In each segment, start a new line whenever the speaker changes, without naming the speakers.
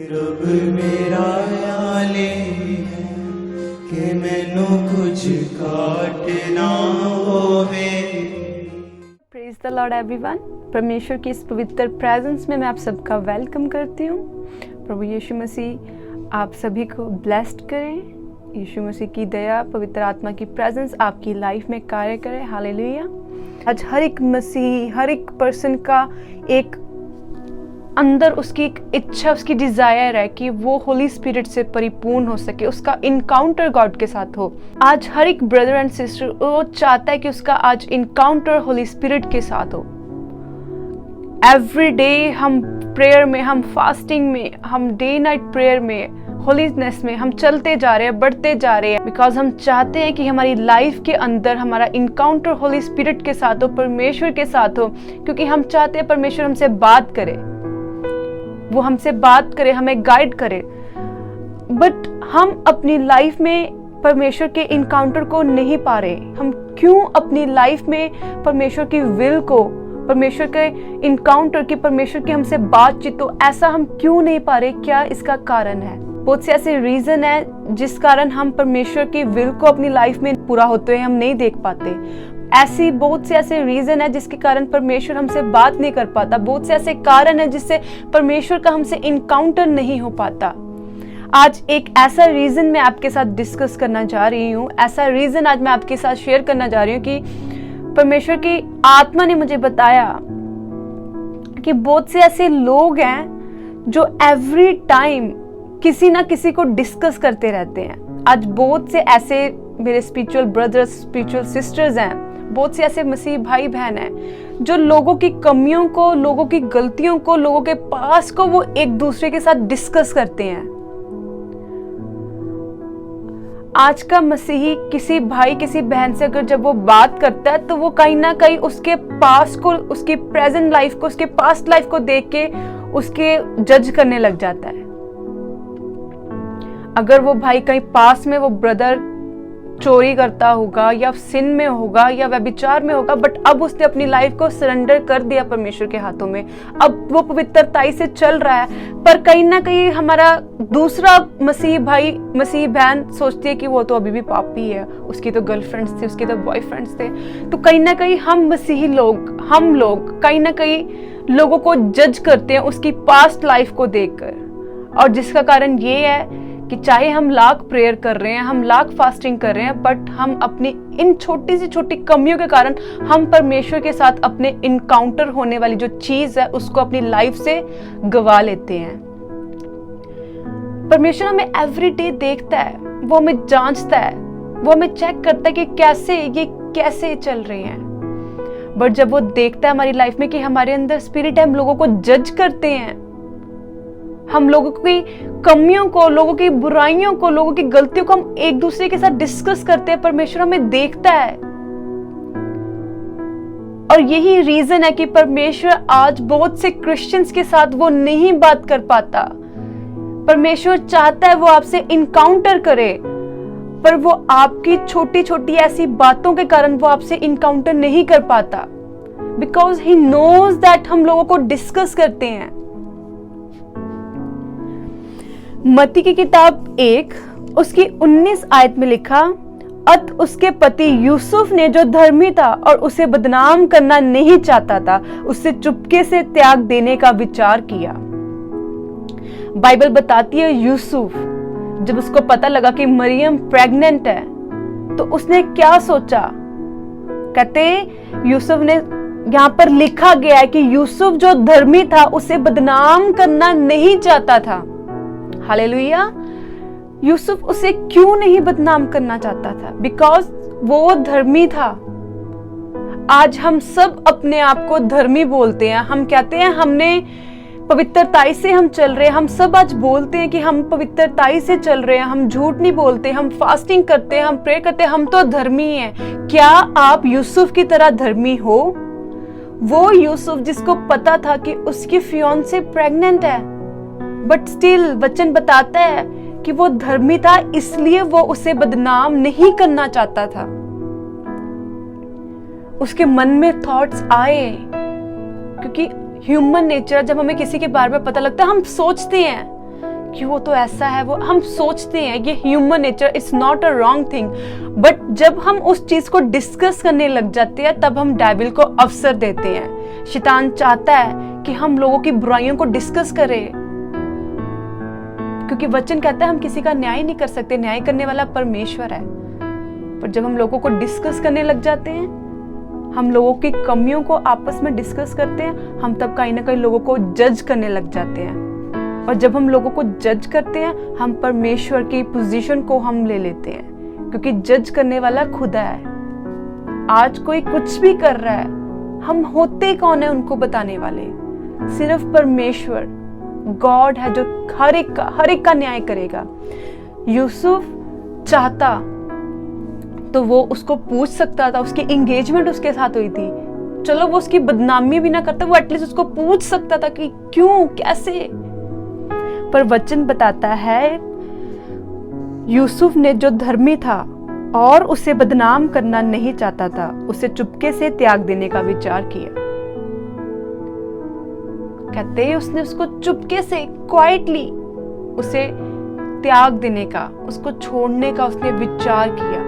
रब मेरा याले है कि मैनू कुछ काट ना होवे।
Praise the Lord everyone. परमेश्वर की इस पवित्र प्रेजेंस में मैं आप सबका वेलकम करती हूँ। प्रभु यीशु मसीह आप सभी को ब्लेस्ड करें। यीशु मसीह की दया, पवित्र आत्मा की प्रेजेंस आपकी लाइफ में कार्य करे। हालेलुया। आज हर एक मसीह, हर एक पर्सन का एक अंदर उसकी एक इच्छा, उसकी डिजायर है कि वो होली स्पिरिट से परिपूर्ण हो सके, उसका इनकाउंटर गॉड के साथ हो। आज हर एक ब्रदर एंड सिस्टर वो चाहता है कि उसका आज इनकाउंटर होली स्पिरिट के साथ हो। एवरी डे हम प्रेयर में, हम फास्टिंग में, हम डे नाइट प्रेयर में, होलीनेस में हम चलते जा रहे हैं, बढ़ते जा रहे हैं, बिकॉज हम चाहते हैं कि हमारी लाइफ के अंदर हमारा इनकाउंटर होली स्पिरिट के साथ हो, परमेश्वर के साथ हो, क्योंकि हम चाहते हैं परमेश्वर हमसे बात करे, वो हमसे बात करे, हमें गाइड करे। बट हम अपनी लाइफ में परमेश्वर के इनकाउंटर को नहीं पा रहे। हम क्यों अपनी लाइफ में परमेश्वर की विल को, परमेश्वर के इनकाउंटर की, परमेश्वर की हमसे बातचीत तो ऐसा हम क्यों नहीं पा रहे? क्या इसका कारण है? बहुत से ऐसे रीजन है जिस कारण हम परमेश्वर की विल को अपनी लाइफ में पूरा होते हुए हम नहीं देख पाते। ऐसी बहुत से ऐसे रीजन है जिसके कारण परमेश्वर हमसे बात नहीं कर पाता। बहुत से ऐसे कारण है जिससे परमेश्वर का हमसे इनकाउंटर नहीं हो पाता। आज एक ऐसा रीजन मैं आपके साथ डिस्कस करना चाह रही हूँ, ऐसा रीजन आज मैं आपके साथ शेयर करना चाह रही हूँ कि परमेश्वर की आत्मा ने मुझे बताया कि बहुत से ऐसे लोग हैं जो एवरी टाइम किसी ना किसी को डिस्कस करते रहते हैं। आज बहुत से ऐसे मेरे स्पिरिचुअल ब्रदर्स, स्पिरिचुअल सिस्टर्स हैं, बहुत से ऐसे मसीह भाई बहन हैं जो लोगों की कमियों को, लोगों की गलतियों को, लोगों के पास को वो एक दूसरे के साथ डिस्कस करते हैं। आज का मसीही किसी भाई, किसी बहन से अगर जब वो बात करता है तो वो कहीं ना कहीं उसके पास को, उसकी प्रेजेंट लाइफ को, उसके पास्ट लाइफ को देख के उसके जज करने लग जाता है। अगर वो भाई कहीं पास में वो ब्रदर चोरी करता होगा या सिन में होगा या व्यभिचार में होगा, बट अब उसने अपनी लाइफ को सरेंडर कर दिया परमेश्वर के हाथों में, अब वो पवित्रताई से चल रहा है, पर कहीं ना कहीं हमारा दूसरा मसीह भाई, मसीह बहन सोचती है कि वो तो अभी भी पापी है, उसकी तो गर्लफ्रेंड्स थी, उसके तो बॉयफ्रेंड्स थे। तो कहीं ना कहीं हम मसीही लोग, हम लोग कहीं ना कहीं लोगों को जज करते हैं उसकी पास्ट लाइफ को देखकर। और जिसका कारण ये है कि चाहे हम लाख प्रेयर कर रहे हैं, हम लाख फास्टिंग कर रहे हैं, बट हम अपनी इन छोटी से छोटी कमियों के कारण हम परमेश्वर के साथ अपने इनकाउंटर होने वाली जो चीज है उसको अपनी लाइफ से गवा लेते हैं। परमेश्वर हमें एवरी डे देखता है, वो हमें जांचता है, वो हमें चेक करता है कि ये कैसे चल रहे हैं। बट जब वो देखता है हमारी लाइफ में कि हमारे अंदर स्पिरिट है, हम लोगों को जज करते हैं, हम लोगों की कमियों को, लोगों की बुराइयों को, लोगों की गलतियों को हम एक दूसरे के साथ डिस्कस करते हैं। परमेश्वर हमें देखता है और यही रीजन है कि परमेश्वर आज बहुत से क्रिश्चियंस के साथ वो नहीं बात कर पाता। परमेश्वर चाहता है वो आपसे इनकाउंटर करे, पर वो आपकी छोटी छोटी ऐसी बातों के कारण वो आपसे इनकाउंटर नहीं कर पाता, बिकॉज ही नोज दैट हम लोगों को डिस्कस करते हैं। मत्ती की किताब 1 उसकी 19 आयत में लिखा, अत उसके पति यूसुफ ने जो धर्मी था और उसे बदनाम करना नहीं चाहता था, उससे चुपके से त्याग देने का विचार किया। बाइबल बताती है यूसुफ जब उसको पता लगा कि मरियम प्रेग्नेंट है तो उसने क्या सोचा। कहते यूसुफ ने, यहाँ पर लिखा गया है कि यूसुफ जो धर्मी था उसे बदनाम करना नहीं चाहता था। हालेलुया। यूसुफ उसे क्यों नहीं बदनाम करना चाहता था? बिकॉज वो धर्मी था। आज हम सब अपने आप को धर्मी बोलते हैं, हम कहते हैं हमने पवित्रताई से हम चल रहे हैं, हम सब आज बोलते हैं कि हम पवित्रताई से चल रहे हैं, हम झूठ नहीं बोलते, हम फास्टिंग करते हैं, हम प्रे करते हैं, हम तो धर्मी हैं। क्या आप यूसुफ की तरह धर्मी हो? वो यूसुफ जिसको पता था कि उसकी फियांसे प्रेग्नेंट है, बट स्टिल वचन बताता है कि वो धर्मी था, इसलिए वो उसे बदनाम नहीं करना चाहता था। उसके मन में थॉट्स आए, क्योंकि ह्यूमन नेचर, जब हमें किसी के बारे में पता लगता है हम सोचते हैं कि वो तो ऐसा है, वो हम सोचते हैं, ये human nature, it's not a wrong thing. But जब हम उस चीज को डिस्कस करने लग जाते हैं तब हम डेविल को अवसर देते हैं। शैतान चाहता है कि हम लोगों की बुराइयों को डिस्कस करें, क्योंकि वचन कहता है हम किसी का न्याय नहीं कर सकते, न्याय करने वाला परमेश्वर है। पर जब हम लोगों को डिस्कस करने लग जाते हैं, हम लोगों की कमियों को आपस में डिस्कस करते हैं, हम तब कहीं ना कहीं लोगों को जज करने लग जाते हैं। और जब हम लोगों को जज करते हैं, हम परमेश्वर की पोजीशन को हम ले लेते हैं, क्योंकि जज करने वाला खुदा है। आज कोई कुछ भी कर रहा है, हम होते कौन है उनको बताने वाले? सिर्फ परमेश्वर, गॉड है जो हर एक का न्याय करेगा। यूसुफ चाहता तो वो उसको पूछ सकता था, उसकी एंगेजमेंट उसके साथ हुई थी, चलो वो उसकी बदनामी भी ना करता, वो एटलीस्ट उसको पूछ सकता था कि क्यों, कैसे। पर वचन बताता है यूसुफ ने जो धर्मी था और उसे बदनाम करना नहीं चाहता था, उसे चुपके से त्याग देने का विचार किया। कहते हैं उसने उसको चुपके से, क्वाइटली उसे त्याग देने का, उसको छोड़ने का उसने विचार किया।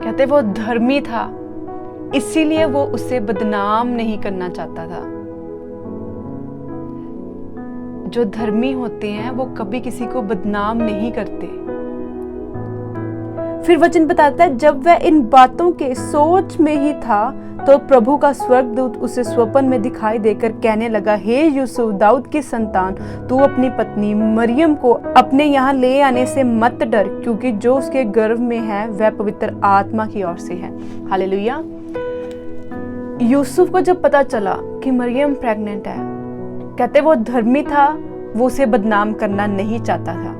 कहते वो धर्मी था, इसीलिए वो उसे बदनाम नहीं करना चाहता था। जो धर्मी होते हैं वो कभी किसी को बदनाम नहीं करते। फिर वचन बताता है जब वह इन बातों के सोच में ही था तो प्रभु का स्वर्गदूत उसे स्वप्न में दिखाई देकर कहने लगा, हे यूसुफ, दाऊद की संतान, तू अपनी पत्नी मरियम को अपने यहाँ ले आने से मत डर, क्योंकि जो उसके गर्भ में है वह पवित्र आत्मा की ओर से है। हालेलुया। यूसुफ को जब पता चला कि मरियम प्रेग्नेंट है, कहते वो धर्मी था, वो उसे बदनाम करना नहीं चाहता था,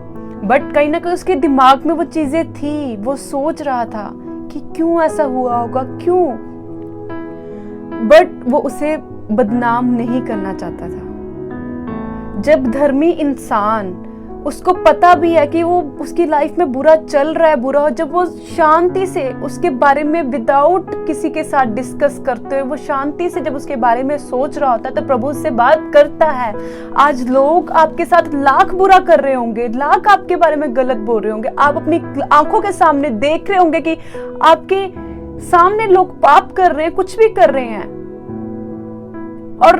बट कहीं ना कहीं उसके दिमाग में वो चीजें थी, वो सोच रहा था कि क्यों ऐसा हुआ होगा, क्यों, बट वो उसे बदनाम नहीं करना चाहता था। जब धर्मी इंसान, उसको पता भी है कि वो उसकी लाइफ में बुरा चल रहा है, बुरा, जब वो शांति से उसके बारे में विदाउट किसी के साथ डिस्कस करते हुए, वो शांति से जब उसके बारे में सोच रहा होता है तो प्रभु उससे बात करता है। आज लोग आपके साथ लाख बुरा कर रहे होंगे, लाख आपके बारे में गलत बोल रहे होंगे, आप अपनी आंखों के सामने देख रहे होंगे कि आपके सामने लोग पाप कर रहे हैं, कुछ भी कर रहे हैं, और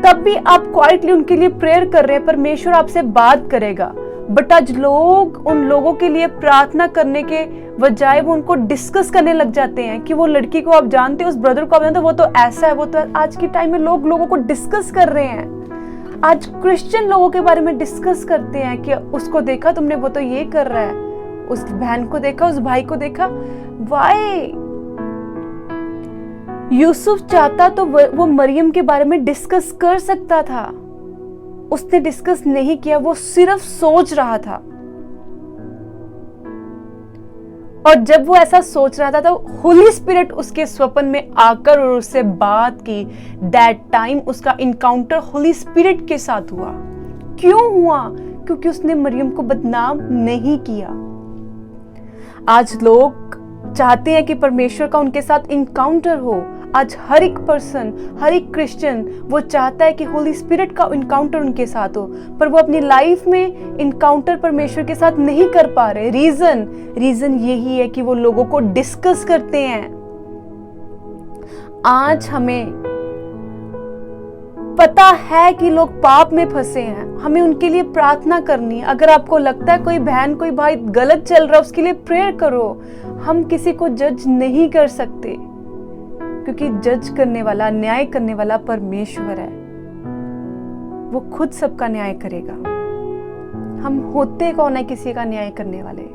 तब भी आप क्वाइटली उनके लिए प्रेयर कर रहे हैं, परमेश्वर आपसे बात करेगा। बट आज लोग उन लोगों के लिए प्रार्थना करने के बजाय वो उनको डिस्कस करने लग जाते हैं कि वो लड़की को आप जानते हो, उस ब्रदर को आप जानते हो, वो तो ऐसा है, वो तो आज के टाइम में लोग लोगों को डिस्कस कर रहे हैं। आज क्रिश्चियन लोगों के बारे में डिस्कस करते हैं कि उसको देखा तुमने, वो तो ये कर रहा है, उस बहन को देखा, उस भाई को देखा। वाई? यूसुफ चाहता तो वो मरियम के बारे में डिस्कस कर सकता था, उसने डिस्कस नहीं किया, वो सिर्फ सोच रहा था। और जब वो ऐसा सोच रहा था तो होली स्पिरिट उसके स्वप्न में आकर और उससे बात की। दैट टाइम उसका इनकाउंटर होली स्पिरिट के साथ हुआ। क्यों हुआ? क्योंकि उसने मरियम को बदनाम नहीं किया। आज लोग चाहते हैं कि परमेश्वर का उनके साथ इनकाउंटर हो। आज हर एक पर्सन, हर एक क्रिश्चियन वो चाहता है कि होली स्पिरिट का इनकाउंटर उनके साथ हो, पर वो अपनी लाइफ में इनकाउंटर परमेश्वर के साथ नहीं कर पा रहे। रीजन यही है कि वो लोगों को डिस्कस करते हैं। आज हमें पता है कि लोग पाप में फंसे हैं, हमें उनके लिए प्रार्थना करनी है। अगर आपको लगता है कोई बहन, कोई भाई गलत चल रहा है, उसके लिए प्रेयर करो। हम किसी को जज नहीं कर सकते, क्योंकि जज करने वाला, न्याय करने वाला परमेश्वर है। वो खुद सबका न्याय करेगा। हम होते कौन है किसी का न्याय करने वाले?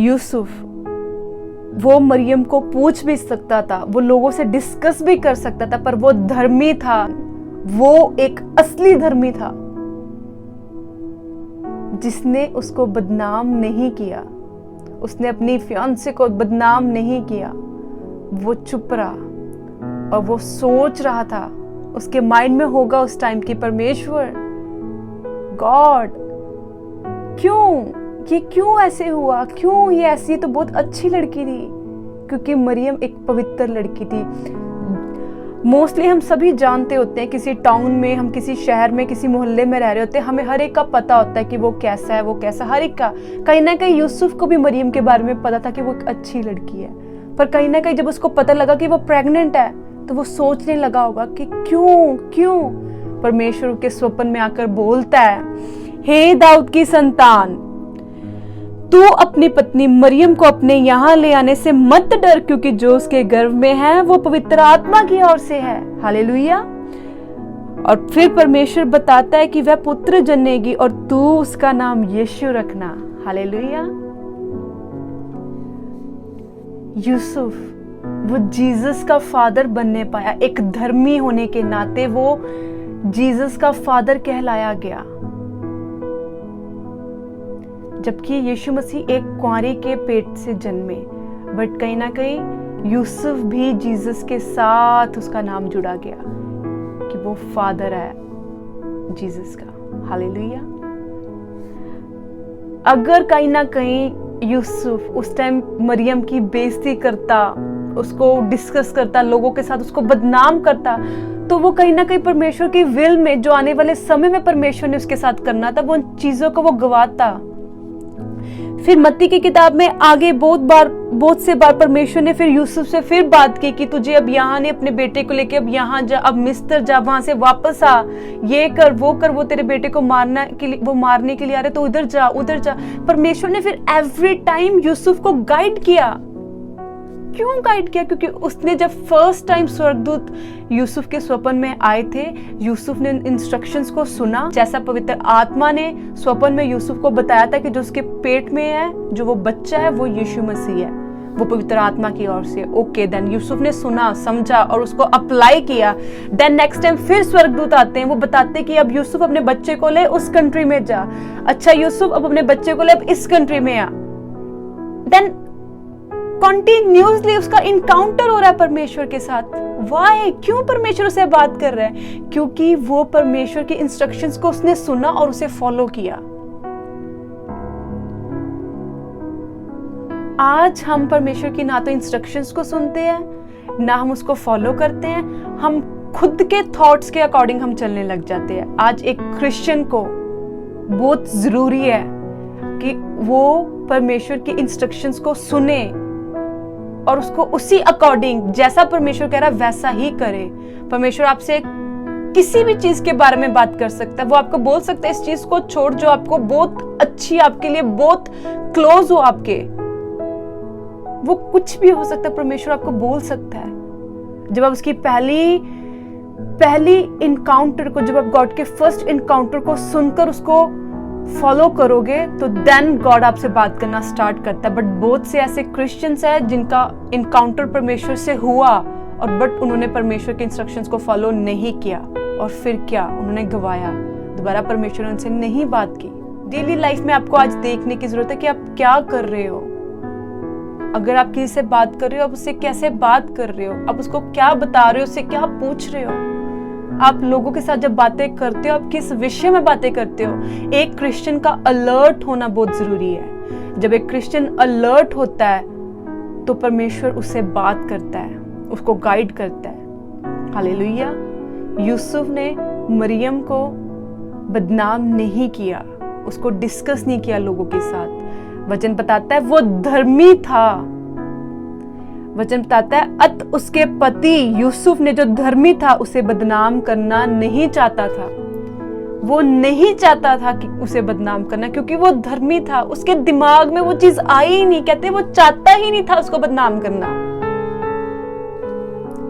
यूसुफ वो मरियम को पूछ भी सकता था, वो लोगों से डिस्कस भी कर सकता था, पर वो धर्मी था। वो एक असली धर्मी था जिसने उसको बदनाम नहीं किया। उसने अपनी फियांसे को बदनाम नहीं किया। वो चुप रहा और वो सोच रहा था, उसके माइंड में होगा उस टाइम की परमेश्वर, गॉड, क्यों ऐसे हुआ, क्यों ये ऐसी? तो बहुत अच्छी लड़की थी, क्योंकि मरियम एक पवित्र लड़की थी। मोस्टली हम सभी जानते होते हैं, किसी टाउन में, हम किसी शहर में, किसी मोहल्ले में रह रहे होते हैं, हमें हर एक का पता होता है कि वो कैसा है, वो कैसा, हर एक का। कहीं ना कहीं यूसुफ को भी मरियम के बारे में पता था कि वो एक अच्छी लड़की है, पर कहीं ना कहीं जब उसको पता लगा कि वो प्रेग्नेंट है तो वो सोचने लगा होगा कि क्यों। परमेश्वर के स्वप्न में आकर बोलता है, हे दाऊद की संतान, तू अपनी पत्नी मरियम को अपने यहाँ ले आने से मत डर, क्योंकि जो उसके गर्भ में है वो पवित्र आत्मा की ओर से है। हालेलुया। और फिर परमेश्वर बताता है कि वह पुत्र जन्मेगी और तू उसका नाम यीशु रखना। हालेलुया। यूसुफ वो जीसस का फादर बनने पाया, एक धर्मी होने के नाते वो जीसस का फादर कहलाया गया, जबकि यीशु मसीह एक कुंवारी के पेट से जन्मे। बट कहीं ना कहीं यूसुफ भी जीसस के साथ उसका नाम जुड़ा गया कि वो फादर है जीसस का। हालेलुया। अगर कहीं ना कहीं यूसुफ उस टाइम मरियम की बेइज्जती करता, उसको डिस्कस करता लोगों के साथ, उसको बदनाम करता, तो वो कहीं ना कहीं परमेश्वर की विल में, जो आने वाले समय में परमेश्वर ने उसके साथ करना था, वो उन चीजों को वो गवाता। फिर मत्ती की किताब में आगे बहुत से बार परमेश्वर ने फिर यूसुफ से फिर बात की कि तुझे अब यहाँ नहीं, अपने बेटे को लेके अब यहाँ जा, अब मिस्र जा, वहां से वापस आ, ये कर, वो तेरे बेटे को मारने के लिए आ रहे, तो उधर जा। परमेश्वर ने फिर एवरी टाइम यूसुफ को गाइड किया। क्यों गाइड किया? क्योंकि उसने जब फर्स्ट टाइम स्वर्गदूत यूसुफ के स्वप्न में आए थे, यूसुफ ने इंस्ट्रक्शंस को सुना, जैसा पवित्र आत्मा ने स्वप्न में यूसुफ को बताया था कि जो उसके पेट में है, जो वो बच्चा है, वो यीशु मसीह है, वो पवित्र आत्मा की ओर से। ओके, देन यूसुफ ने सुना, समझा और उसको अप्लाई किया। देन नेक्स्ट टाइम फिर स्वर्गदूत आते हैं, वो बताते हैं कि अब यूसुफ अपने बच्चे को ले उस कंट्री में जा। अच्छा यूसुफ, अब अपने बच्चे को ले अब इस कंट्री में आ। देन कंटिन्यूअसली उसका इनकाउंटर हो रहा है परमेश्वर के साथ। वाई? क्यों परमेश्वर से बात कर रहा है? क्योंकि वो परमेश्वर की इंस्ट्रक्शंस को उसने सुना और उसे फॉलो किया। आज हम परमेश्वर की ना तो इंस्ट्रक्शंस को सुनते हैं, ना हम उसको फॉलो करते हैं, हम खुद के थॉट्स के अकॉर्डिंग हम चलने लग जाते हैं। आज एक क्रिश्चियन को बहुत जरूरी है कि वो परमेश्वर की इंस्ट्रक्शंस को सुने और उसको उसी अकॉर्डिंग, जैसा परमेश्वर कह रहा है वैसा ही करे। परमेश्वर आपसे किसी भी चीज के बारे में बात कर सकता है। वो आपको बोल सकता है इस चीज को छोड़ जो आपको बहुत अच्छी, आपके लिए बहुत क्लोज हो आपके, वो कुछ भी हो सकता है, परमेश्वर आपको बोल सकता है। जब आप उसकी पहली इनकाउंटर को, जब आप गॉड के फर्स्ट इनकाउंटर को सुनकर उसको फॉलो करोगे, तो देन गॉड आपसे बात करना स्टार्ट करता है। बट बहुत से ऐसे क्रिश्चियंस हैं जिनका इनकाउंटर परमेश्वर से हुआ और बट उन्होंने परमेश्वर के इंस्ट्रक्शंस को फॉलो नहीं किया, और फिर क्या, उन्होंने गवाया। दोबारा परमेश्वर ने उनसे नहीं बात की। डेली लाइफ में आपको आज देखने की जरूरत है कि आप क्या कर रहे हो। अगर आप किसी से बात कर रहे हो, आप उससे कैसे बात कर रहे हो, आप उसको क्या बता रहे हो, उससे क्या पूछ रहे हो। आप लोगों के साथ जब बातें करते हो, आप किस विषय में बातें करते हो। एक क्रिश्चियन का अलर्ट होना बहुत जरूरी है। जब एक क्रिश्चियन अलर्ट होता है तो परमेश्वर उससे बात करता है, उसको गाइड करता है। हालेलुया। यूसुफ ने मरियम को बदनाम नहीं किया, उसको डिस्कस नहीं किया लोगों के साथ। वचन बताता है वो धर्मी था। वचन बताता है अत उसके पति यूसुफ ने, जो धर्मी था, उसे बदनाम करना नहीं चाहता था। वो नहीं चाहता था कि उसे बदनाम करना, क्योंकि वो धर्मी था। उसके दिमाग में वो चीज आई ही नहीं। कहते वो चाहता ही नहीं था उसको बदनाम करना।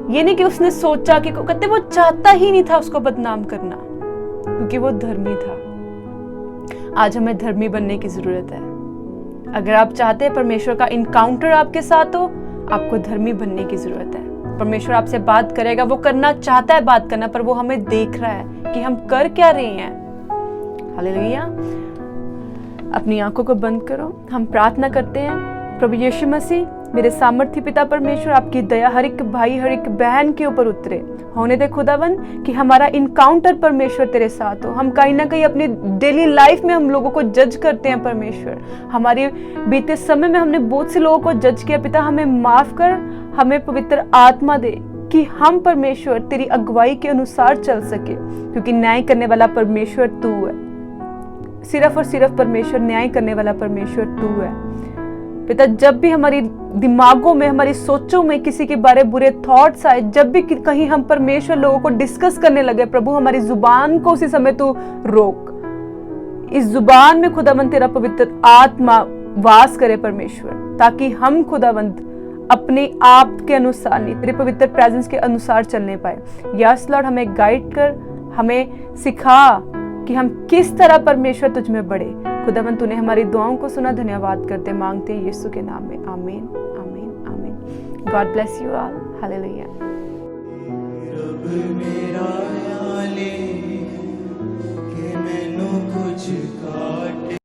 ये नहीं कि उसने सोचा कि, कहते वो चाहता ही नहीं था उसको बदनाम करना, क्योंकि वो धर्मी था। आज हमें धर्मी बनने की जरूरत है। अगर आप चाहते हैं परमेश्वर का इनकाउंटर आपके साथ हो, आपको धर्मी बनने की जरूरत है। परमेश्वर आपसे बात करेगा, वो करना चाहता है बात करना, पर वो हमें देख रहा है कि हम कर क्या रहे हैं। हालेलुया। अपनी आंखों को बंद करो, हम प्रार्थना करते हैं। प्रभु यीशु मसीह, मेरे सामर्थ्य पिता परमेश्वर, आपकी दया हर एक भाई, हर एक बहन के ऊपर उतरे। होने दे खुदावन कि हमारा इनकाउंटर परमेश्वर तेरे साथ हो। हम कहीं ना कहीं अपनी डेली लाइफ में हम लोगों को जज करते हैं परमेश्वर। हमारे बीते समय में हमने बहुत से लोगों को जज किया। पिता हमें माफ कर, हमें पवित्र आत्मा दे ताकि हम परमेश्वर तेरी अगुवाई के अनुसार चल सके, क्योंकि न्याय करने वाला परमेश्वर तू है। सिर्फ और सिर्फ परमेश्वर न्याय करने वाला परमेश्वर तू है। पिता, जब भी हमारी दिमागों में, हमारी सोचों में किसी के बारे बुरे थॉट्स आए, जब भी कहीं हम परमेश्वर लोगों को डिस्कस करने लगे, प्रभु हमारी जुबान को उसी समय तू रोक। इस जुबान में खुदावंद तेरा पवित्र आत्मा वास करे परमेश्वर, ताकि हम खुदावंद अपने आप के अनुसार नहीं, तेरे पवित्र प्रेजेंस के अनुसार चलने पाए। यस लॉर्ड, हमें गाइड कर, हमें सिखा कि हम किस तरह परमेश्वर तुझ में बढ़े। खुदावंद तूने हमारी दुआओं को सुना, धन्यवाद करते मांगते हैं यीशु के नाम में, आमीन आमीन आमीन। God bless you all, hallelujah.
रब मेरा याले कि मैनू कुछ काट